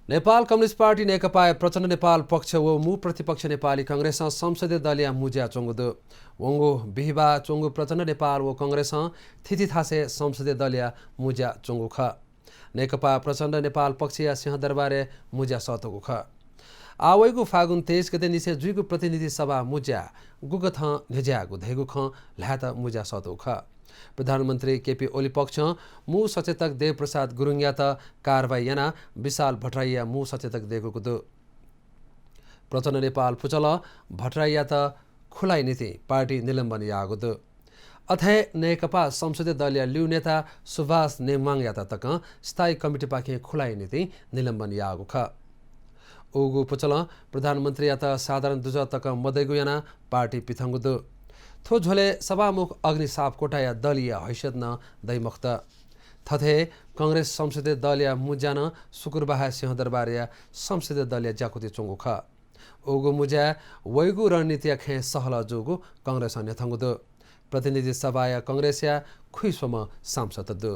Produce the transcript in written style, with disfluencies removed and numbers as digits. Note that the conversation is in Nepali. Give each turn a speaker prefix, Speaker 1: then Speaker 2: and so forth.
Speaker 1: नेपाल कम्युनिस्ट पार्टी नेकपा प्रचण्ड नेपाल पक्ष व मु प्रतिपक्ष नेपाली कांग्रेस संसदीय दलीय मुज्या चोंगुद वंगो बिहिबा चोंगु प्रचण्ड नेपाल व कांग्रेस थिथिथासे संसदीय दलीय मुज्या चोंगु ख नेकपा प्रचण्ड नेपाल पक्षीय सिंहदरबारे मुज्या सतोगु ख आवैगु फागुन 23 गते निसे जुइगु प्रतिनिधि सभा मुज्या गुगथ नेज्यागु धैगु ख ल्यात मुज्या सतोगु ख प्रधानमन्त्री केपी ओली पक्ष मु सचेतक देव प्रसाद गुरुङ यात कारवाही याना विशाल भट्टराईया मु सचेतक देगुको दु प्रचण्ड नेपाल पुचल भट्टराईया त खुलाइ नीति पार्टी निलम्बन यागु दु अथै नेकपा संसदीय दलीय ल्यु नेता सुभाष नेमाङ यात तक स्थायी कमिटी पाखे खुलाइ नीति निलम्बन यागु ख उगु पुचल प्रधानमन्त्री यात साधारण दुज तक मदैगु याना पार्टी पिथंगु दु थो झोले सभामुख अग्नि सापकोटा या दलीय हैसियत न दइमख त थथे कांग्रेस संसदीय दलीय मुज्यान सुकुरबाहा सिंहदरबार या संसदीय दलीय जाकुति चोंगु ख उगु मुज्या वैगु रणनीति खे सहलहज उगु कांग्रेस नेथंगु दु प्रतिनिधि सभा या कांग्रेस या खुइसम सांसद दु।